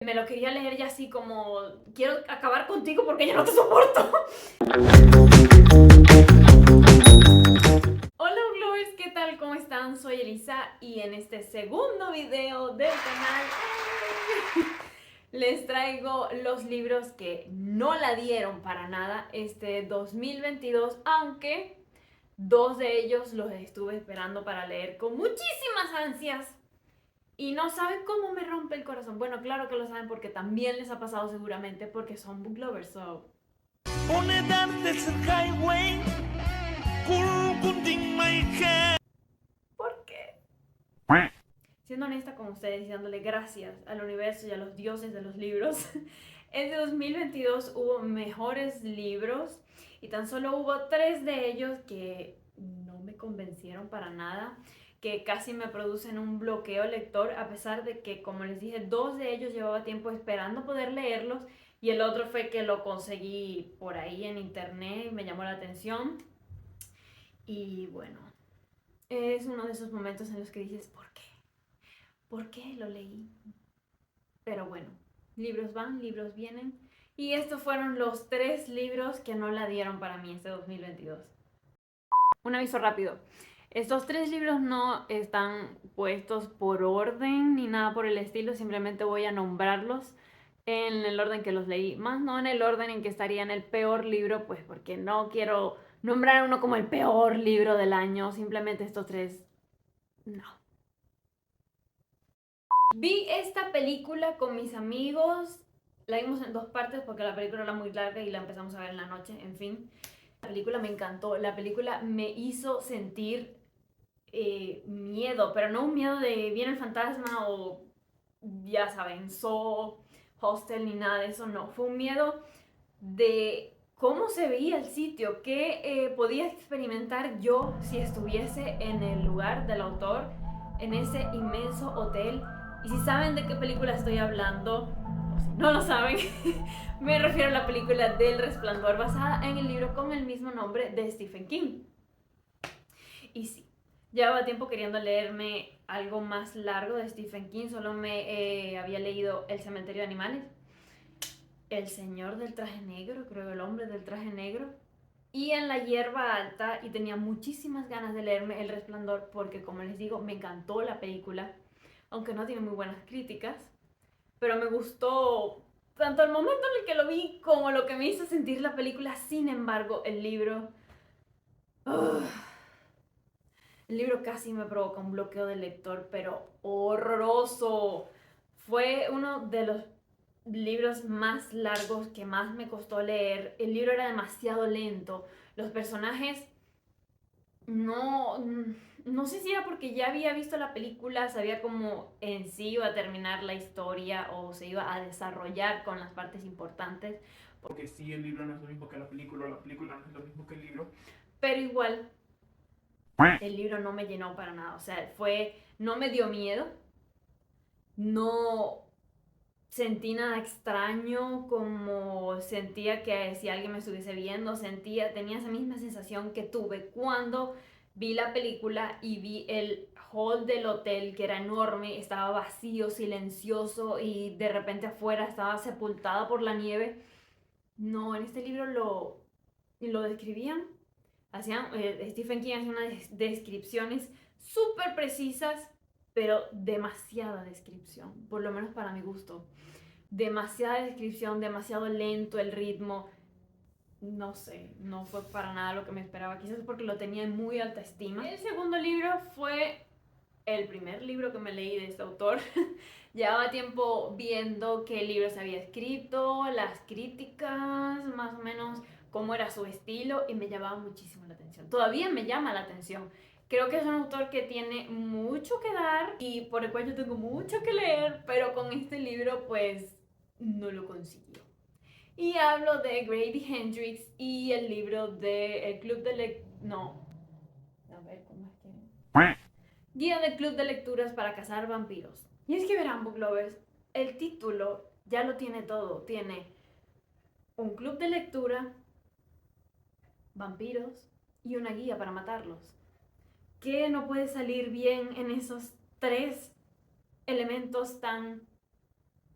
Me lo quería leer ya así como, quiero acabar contigo porque ya no te soporto. Hola Glowers, ¿qué tal? ¿Cómo están? Soy Elisa y en este segundo video del canal les traigo los libros que no la dieron para nada este 2022, aunque dos de ellos los estuve esperando para leer con muchísimas ansias. Y no saben cómo me rompe el corazón. Bueno, claro que lo saben porque también les ha pasado seguramente porque son book lovers. So. ¿Por qué? Siendo honesta con ustedes y dándole gracias al universo y a los dioses de los libros, este 2022 hubo mejores libros y tan solo hubo 3 de ellos que no me convencieron para nada, que casi me producen un bloqueo lector, a pesar de que, como les dije, 2 de ellos llevaba tiempo esperando poder leerlos y el otro fue que lo conseguí por ahí en internet y me llamó la atención. Y bueno, es uno de esos momentos en los que dices, ¿por qué? ¿Por qué lo leí? Pero bueno, libros van, libros vienen. Y estos fueron los 3 libros que no la dieron para mí este 2022. Un aviso rápido. Estos 3 libros no están puestos por orden ni nada por el estilo, simplemente voy a nombrarlos en el orden que los leí, más no en el orden en que estaría en el peor libro, pues porque no quiero nombrar uno como el peor libro del año, simplemente estos 3, no. Vi esta película con mis amigos, la vimos en 2 partes porque la película era muy larga y la empezamos a ver en la noche, en fin. La película me encantó, la película me hizo sentir miedo, pero no un miedo de viene el fantasma o ya saben, Saw, Hostel ni nada de eso, no. Fue un miedo de cómo se veía el sitio, qué podía experimentar yo si estuviese en el lugar del autor, en ese inmenso hotel. Y si saben de qué película estoy hablando, o si no lo saben, me refiero a la película del Resplandor, basada en el libro con el mismo nombre de Stephen King. Y sí, llevaba tiempo queriendo leerme algo más largo de Stephen King, solo me había leído El cementerio de animales, El señor del traje negro, creo el hombre del traje negro, y En la hierba alta, y tenía muchísimas ganas de leerme El Resplandor porque, como les digo, me encantó la película, aunque no tiene muy buenas críticas, pero me gustó tanto el momento en el que lo vi como lo que me hizo sentir la película. Sin embargo, el libro... El libro casi me provoca un bloqueo de lector, pero horroroso. Fue uno de los libros más largos que más me costó leer. El libro era demasiado lento. Los personajes no sé si era porque ya había visto la película, sabía cómo en sí iba a terminar la historia o se iba a desarrollar con las partes importantes. Porque sí, el libro no es lo mismo que la película no es lo mismo que el libro. Pero igual, el libro no me llenó para nada. O sea, no me dio miedo, no sentí nada extraño, como sentía que si alguien me estuviese viendo, tenía esa misma sensación que tuve cuando vi la película y vi el hall del hotel, que era enorme, estaba vacío, silencioso, y de repente afuera estaba sepultada por la nieve. No, en este libro lo describían, Stephen King hacía unas descripciones súper precisas, pero demasiada descripción, por lo menos para mi gusto. Demasiada descripción, demasiado lento el ritmo. No sé, no fue para nada lo que me esperaba, quizás porque lo tenía en muy alta estima. El segundo libro fue el primer libro que me leí de este autor. Llevaba tiempo viendo qué libros había escrito, las críticas, más o menos cómo era su estilo, y me llamaba muchísimo la atención. Todavía me llama la atención. Creo que es un autor que tiene mucho que dar y por el cual yo tengo mucho que leer, pero con este libro pues no lo consiguió. Y hablo de Grady Hendrix y el libro de El Club de No. A ver, ¿cómo es que...? Guía del Club de Lecturas para Cazar Vampiros. Y es que verán, book lovers, el título ya lo tiene todo. Tiene un club de lectura, vampiros y una guía para matarlos. ¿Qué no puede salir bien en esos 3 elementos tan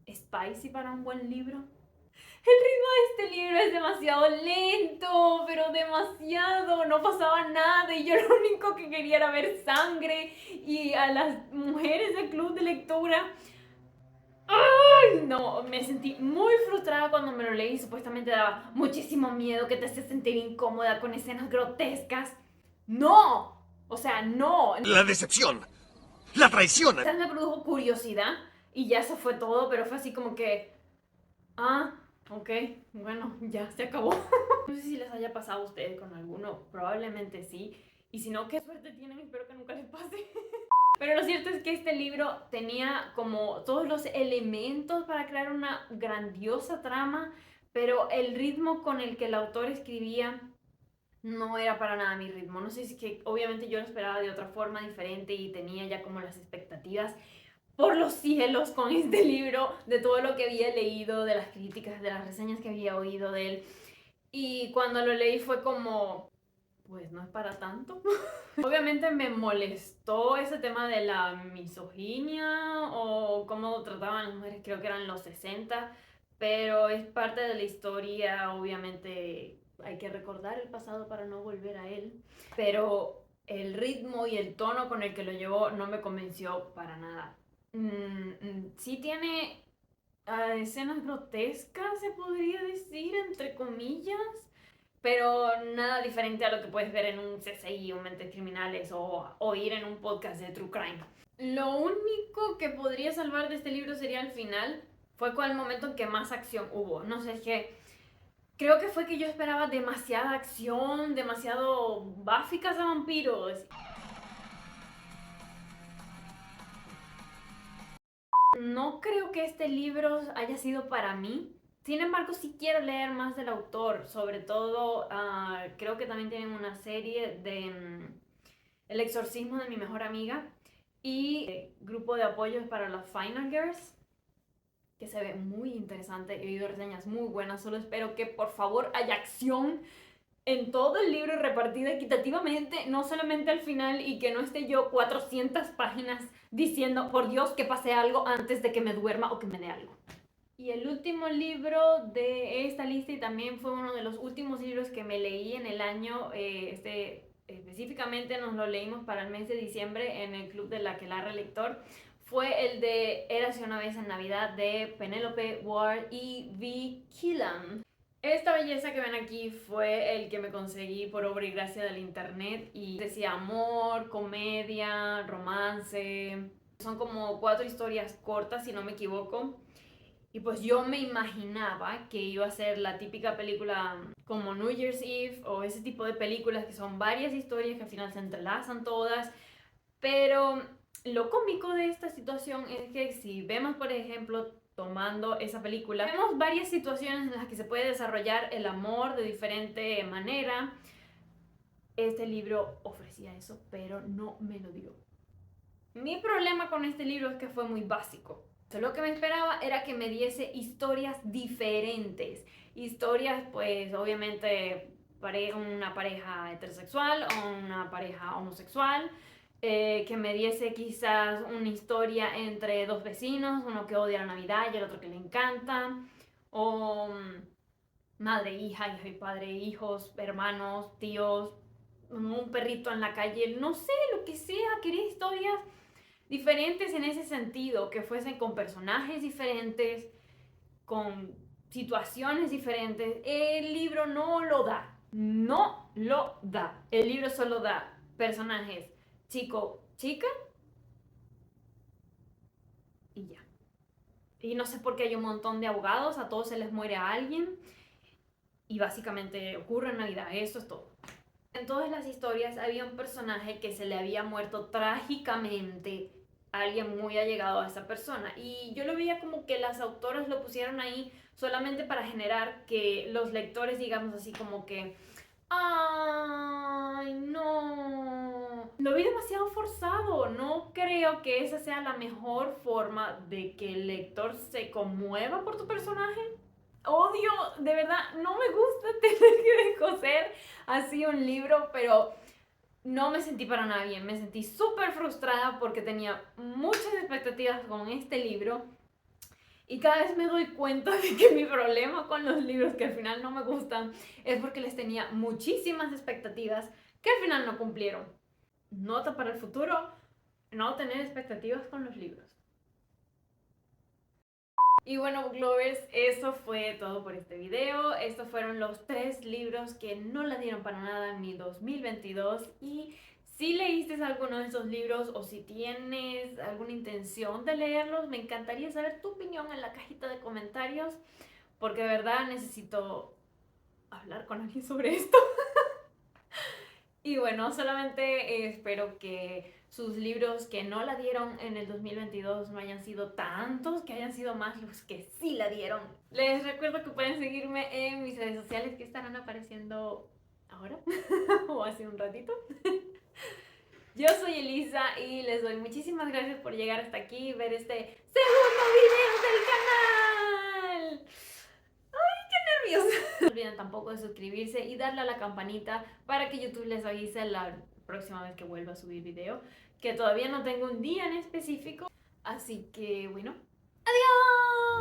spicy para un buen libro. El ritmo de este libro es demasiado lento, pero demasiado, no pasaba nada y yo lo único que quería era ver sangre y a las mujeres del club de lectura. ¡Ay! No, me sentí muy frustrada cuando me lo leí, supuestamente daba muchísimo miedo, que te hacía sentir incómoda con escenas grotescas. ¡No! O sea, no. La decepción, la traición. Quizás me produjo curiosidad y ya eso fue todo, pero fue así como que... Ah, ok, bueno, ya se acabó. No sé si les haya pasado a ustedes con alguno, probablemente sí. Y si no, qué suerte tienen, espero que nunca les pase. Pero lo cierto es que este libro tenía como todos los elementos para crear una grandiosa trama, pero el ritmo con el que el autor escribía no era para nada mi ritmo. No sé si es que obviamente yo lo esperaba de otra forma diferente y tenía ya como las expectativas por los cielos con este libro, de todo lo que había leído, de las críticas, de las reseñas que había oído de él. Y cuando lo leí fue como, pues no es para tanto. Obviamente me molestó ese tema de la misoginia o cómo trataban a las mujeres, creo que eran los 60, pero es parte de la historia, obviamente hay que recordar el pasado para no volver a él, pero el ritmo y el tono con el que lo llevó no me convenció para nada. Sí tiene escenas grotescas, se podría decir, entre comillas, pero nada diferente a lo que puedes ver en un CSI o Mentes Criminales o oír en un podcast de True Crime. Lo único que podría salvar de este libro sería el final. Fue con el momento en que más acción hubo. No sé, es que creo que fue que yo esperaba demasiada acción, demasiado Buffy cazavampiros. No creo que este libro haya sido para mí. Sin embargo, sí quiero leer más del autor. Sobre todo, creo que también tienen una serie de El exorcismo de mi mejor amiga y grupo de apoyos para las Final Girls, que se ve muy interesante. He oído reseñas muy buenas. Solo espero que por favor haya acción en todo el libro repartida equitativamente, no solamente al final, y que no esté yo 400 páginas diciendo, por Dios, que pase algo antes de que me duerma o que me dé algo. Y el último libro de esta lista, y también fue uno de los últimos libros que me leí en el año, específicamente nos lo leímos para el mes de diciembre en el Club de la Aquelarre Lector, fue el de Érase una vez en Navidad de Penelope Ward y V. Killam. Esta belleza que ven aquí fue el que me conseguí por obra y gracia del internet y decía amor, comedia, romance. Son como 4 historias cortas, si no me equivoco. Y pues yo me imaginaba que iba a ser la típica película como New Year's Eve o ese tipo de películas que son varias historias que al final se entrelazan todas. Pero lo cómico de esta situación es que si vemos, por ejemplo, tomando esa película, vemos varias situaciones en las que se puede desarrollar el amor de diferente manera. Este libro ofrecía eso, pero no me lo dio. Mi problema con este libro es que fue muy básico. Lo que me esperaba era que me diese historias diferentes. Historias, pues, obviamente, una pareja heterosexual o una pareja homosexual. Que me diese quizás una historia entre dos vecinos, uno que odia la Navidad y el otro que le encanta. O madre, hija, hija y padre, hijos, hermanos, tíos, un perrito en la calle, no sé, lo que sea. Quería historias diferentes en ese sentido, que fuesen con personajes diferentes, con situaciones diferentes. El libro no lo da, no lo da. El libro solo da personajes chico, chica y ya. Y no sé por qué hay un montón de abogados, a todos se les muere a alguien y básicamente ocurre en Navidad, eso es todo. En todas las historias había un personaje que se le había muerto trágicamente a alguien muy allegado a esa persona. Y yo lo veía como que las autoras lo pusieron ahí solamente para generar que los lectores, digamos así, como que... ¡Ay, no! Lo vi demasiado forzado. No creo que esa sea la mejor forma de que el lector se conmueva por tu personaje. Odio, de verdad, no me gusta tener que descoser así un libro, pero no me sentí para nada bien. Me sentí súper frustrada porque tenía muchas expectativas con este libro Y cada vez me doy cuenta de que mi problema con los libros que al final no me gustan es porque les tenía muchísimas expectativas que al final no cumplieron. Nota para el futuro, no tener expectativas con los libros. Y bueno, Booklovers, eso fue todo por este video. Estos fueron los 3 libros que no la dieron para nada en mi 2022. Y si leíste alguno de esos libros o si tienes alguna intención de leerlos, me encantaría saber tu opinión en la cajita de comentarios, porque de verdad necesito hablar con alguien sobre esto. Y bueno, solamente espero que sus libros que no la dieron en el 2022 no hayan sido tantos, que hayan sido más los que sí la dieron. Les recuerdo que pueden seguirme en mis redes sociales que estarán apareciendo ahora o hace un ratito. Yo soy Elisa y les doy muchísimas gracias por llegar hasta aquí y ver este segundo video del canal. No olviden tampoco de suscribirse y darle a la campanita para que YouTube les avise la próxima vez que vuelva a subir video, que todavía no tengo un día en específico. Así que bueno, ¡adiós!